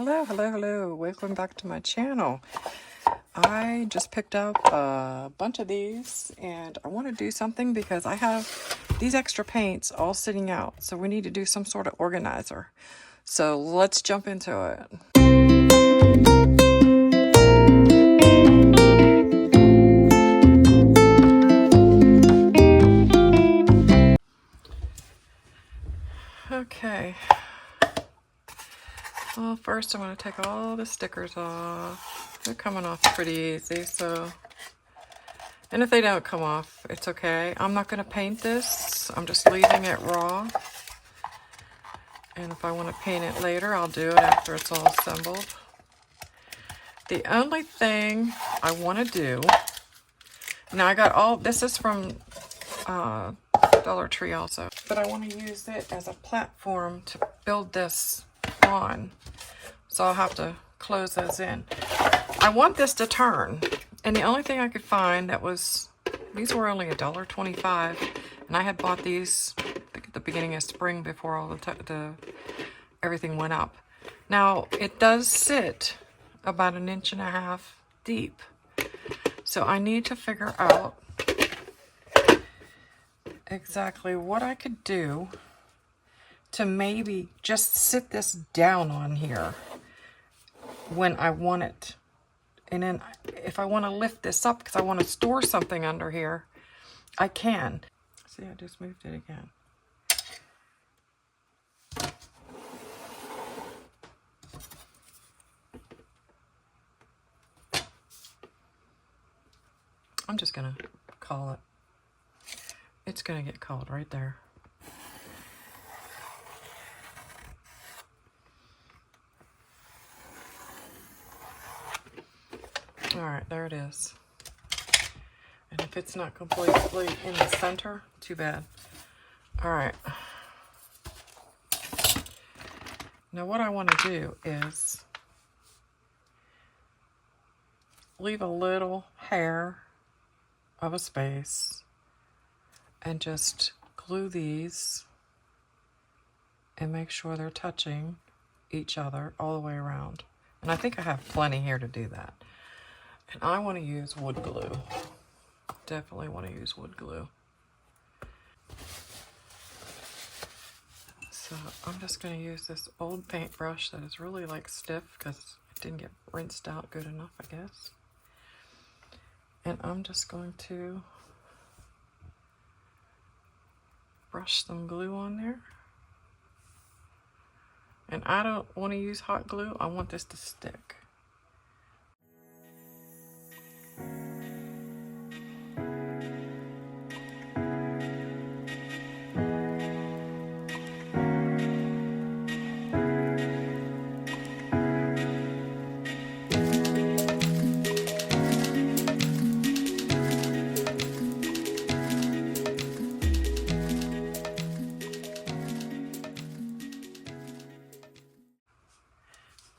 Hello, welcome back to my channel. I just picked up a bunch of these and I want to do something because I have these extra paints all sitting out, so we need to do some sort of organizer. So let's jump into it. Okay, well, first I'm going to take all the stickers off. They're coming off pretty easy, so, and if they don't come off, it's okay. I'm not going to paint this. I'm just leaving it raw. And if I want to paint it later, I'll do it after it's all assembled. The only thing I want to do, now I got all, this is from Dollar Tree also, but I want to use it as a platform to build this on. So I'll have to close those in. I want this to turn, and the only thing I could find that was, these were only $1.25, and I had bought these at the beginning of spring before all the everything went up. Now it does sit about 1.5 inches deep, so I need to figure out exactly what I could do to maybe just sit this down on here when I want it. And then if I want to lift this up because I want to store something under here, I can. See, I just moved it again. I'm just gonna call it. It's gonna get called right there. All right, there it is. And if it's not completely in the center, too bad. All right. Now what I want to do is leave a little hair of a space and just glue these and make sure they're touching each other all the way around. And I think I have plenty here to do that. And I want to use wood glue. Definitely want to use wood glue. So I'm just going to use this old paintbrush that is really like stiff because it didn't get rinsed out good enough, I guess. And I'm just going to brush some glue on there. And I don't want to use hot glue. I want this to stick.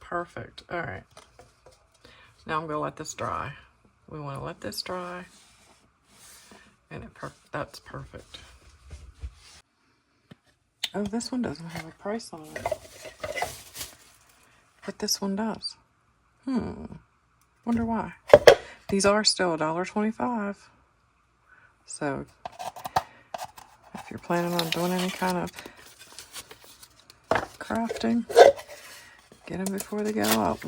Perfect. All right. Now I'm going to let this dry. We want to let this dry. And that's perfect. Oh, this one doesn't have a price on it. But this one does. Wonder why. These are still $1.25. So if you're planning on doing any kind of crafting, get them before they go up.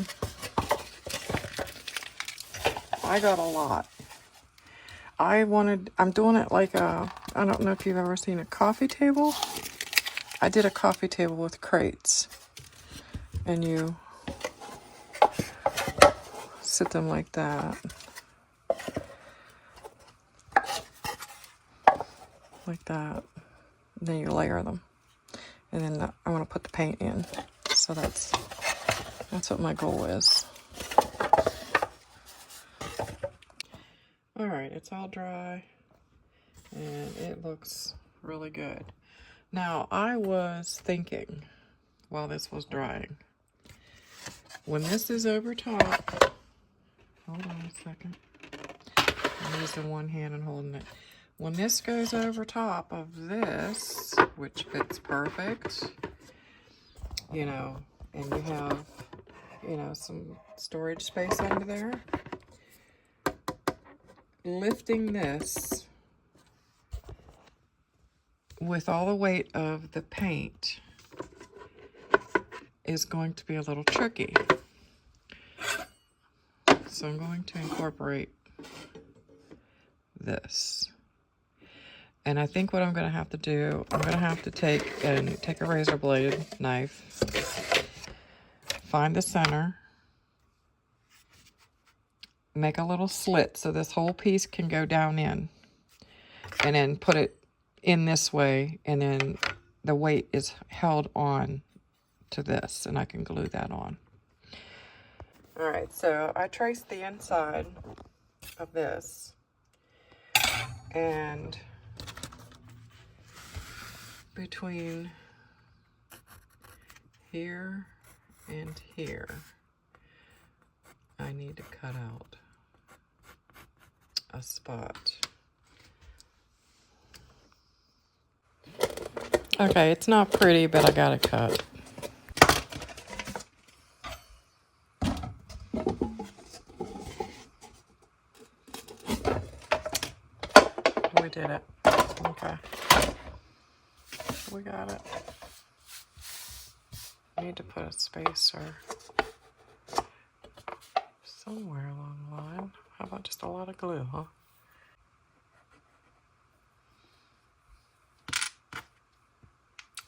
I got a lot. I'm doing it like I don't know if you've ever seen a coffee table. I did a coffee table with crates. And you sit them like that. Like that. And then you layer them. And then I want to put the paint in. So that's what my goal is. All right, it's all dry and it looks really good. Now, I was thinking while this was drying, when this is over top, hold on a second. I'm using one hand and holding it. When this goes over top of this, which fits perfect, you know, and you have you know, some storage space under there. Lifting this with all the weight of the paint is going to be a little tricky. So I'm going to incorporate this. And I think what I'm going to have to do, I'm going to have to take a razor blade knife, find the center, make a little slit so this whole piece can go down in, and then put it in this way, and then the weight is held on to this, and I can glue that on. All right, so I traced the inside of this, and between here and here, I need to cut out a spot. Okay, it's not pretty, but I got it cut. We did it. Okay. We got it. I need to put a spacer somewhere along the line. How about just a lot of glue, huh?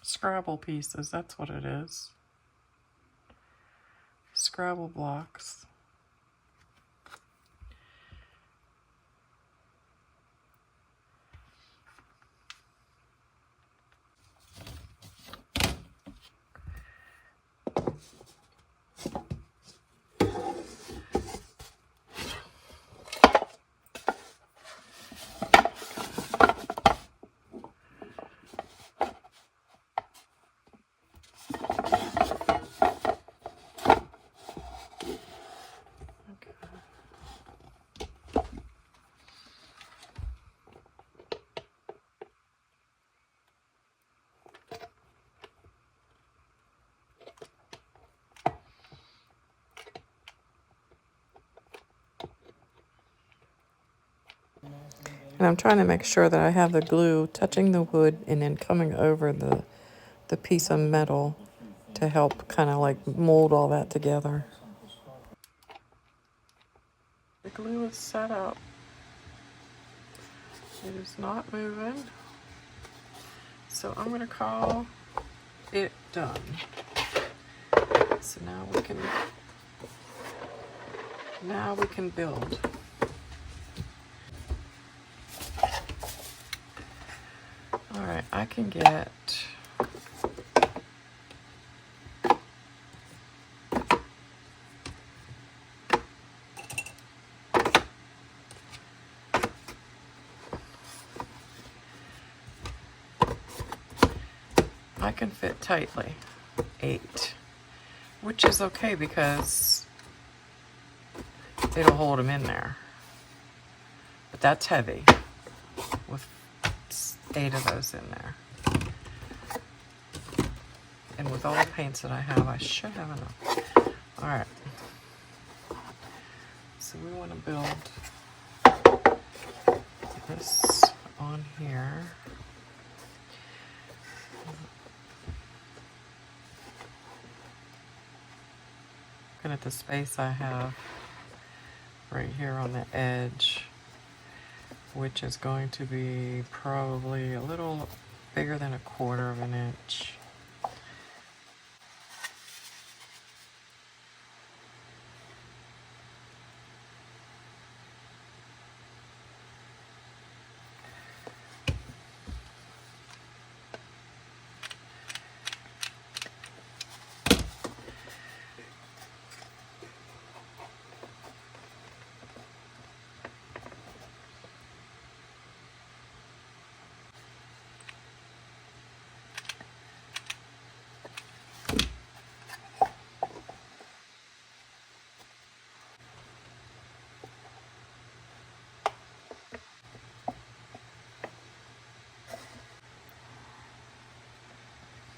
Scrabble pieces, that's what it is. Scrabble blocks. And I'm trying to make sure that I have the glue touching the wood and then coming over the piece of metal to help kind of like mold all that together. The glue is set up. It is not moving. So I'm going to call it done. So now we can build. All right, I can get I can fit tightly 8, which is okay because it'll hold them in there. But that's heavy with 8 of those in there. And with all the paints that I have, I should have enough. All right. So we want to build this on here. Looking at the space I have right here on the edge, which is going to be probably a little bigger than 1/4 of an inch.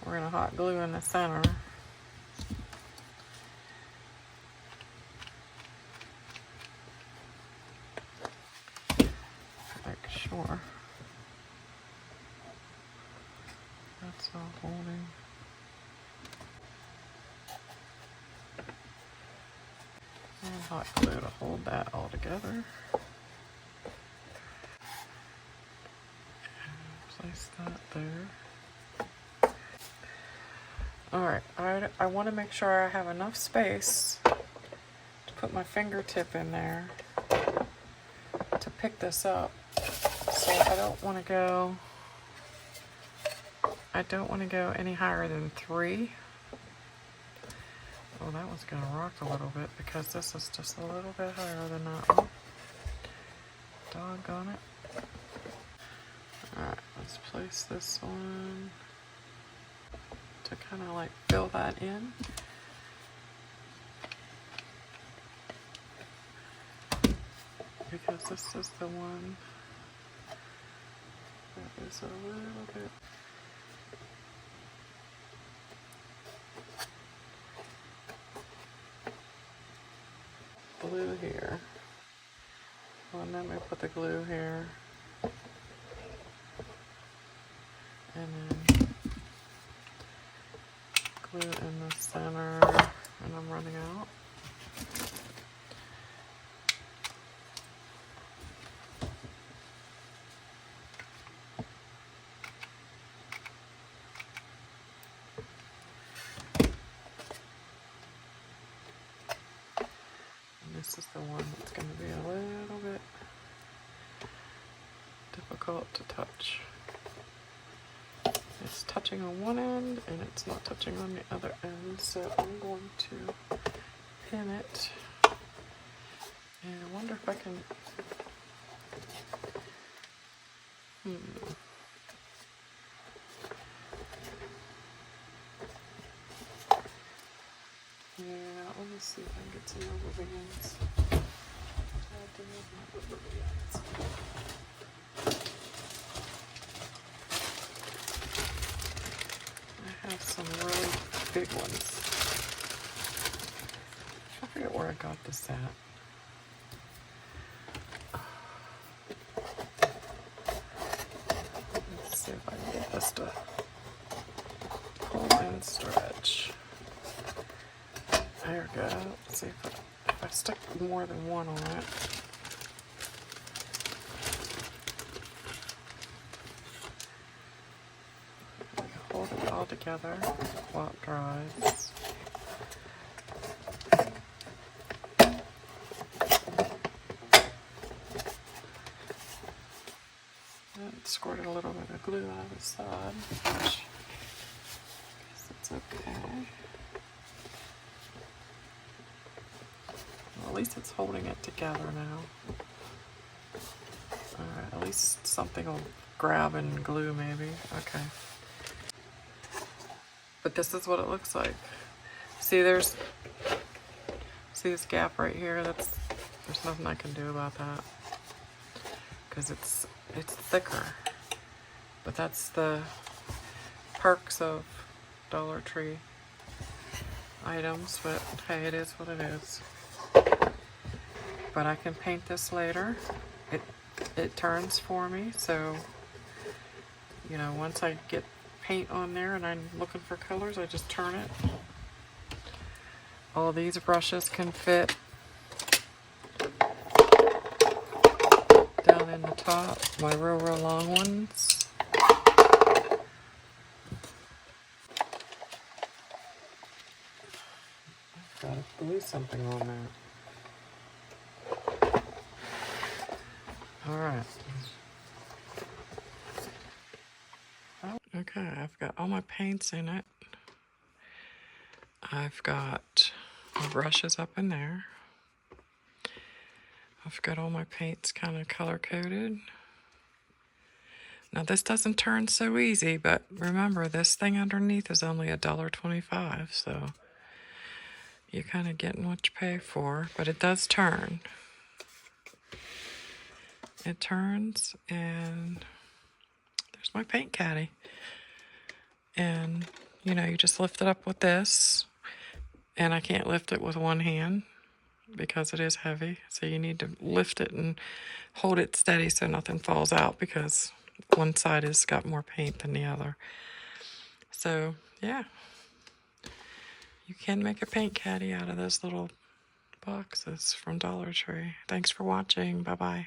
We're going to hot glue in the center. sure. That's all holding. And hot glue to hold that all together. And place that there. Alright, I want to make sure I have enough space to put my fingertip in there to pick this up. So I don't want to go any higher than 3. Oh, that one's gonna rock a little bit because this is just a little bit higher than that one. Doggone it. Alright, let's place this one to kind of like fill that in. Because this is the one that is a little bit blue here. Well, and then we put the glue here. And then glue in the center. And I'm running out. This is the one that's going to be a little bit difficult to touch. It's touching on one end and it's not touching on the other end, so I'm going to pin it. And I wonder if I can... Yeah, let me see if I can get some rubber bands. I have some really big ones. I forget where I got this at. Let's see if I can get this to pull and stretch. There we go. Let's see if I stick more than one on it. Hold it all together while it dries. And squirted a little bit of glue on the side, which I guess it's okay. Well, at least it's holding it together now. Alright, at least something will grab and glue maybe. Okay. But this is what it looks like. See this gap right here? There's nothing I can do about that. Because it's thicker. But that's the perks of Dollar Tree items, but hey, it is what it is. But I can paint this later. It turns for me, so you know, once I get paint on there and I'm looking for colors, I just turn it. All these brushes can fit down in the top, my real long ones. I've got to glue something on that. Alright. Okay, I've got all my paints in it. I've got my brushes up in there. I've got all my paints kind of color coded. Now this doesn't turn so easy, but remember this thing underneath is only $1.25, so you're kind of getting what you pay for, but it does turn. It turns, and there's my paint caddy. And, you know, you just lift it up with this, and I can't lift it with one hand. because it is heavy. So you need to lift it and hold it steady so nothing falls out, because one side has got more paint than the other. So yeah, you can make a paint caddy out of those little boxes from Dollar Tree. Thanks for watching. Bye-bye.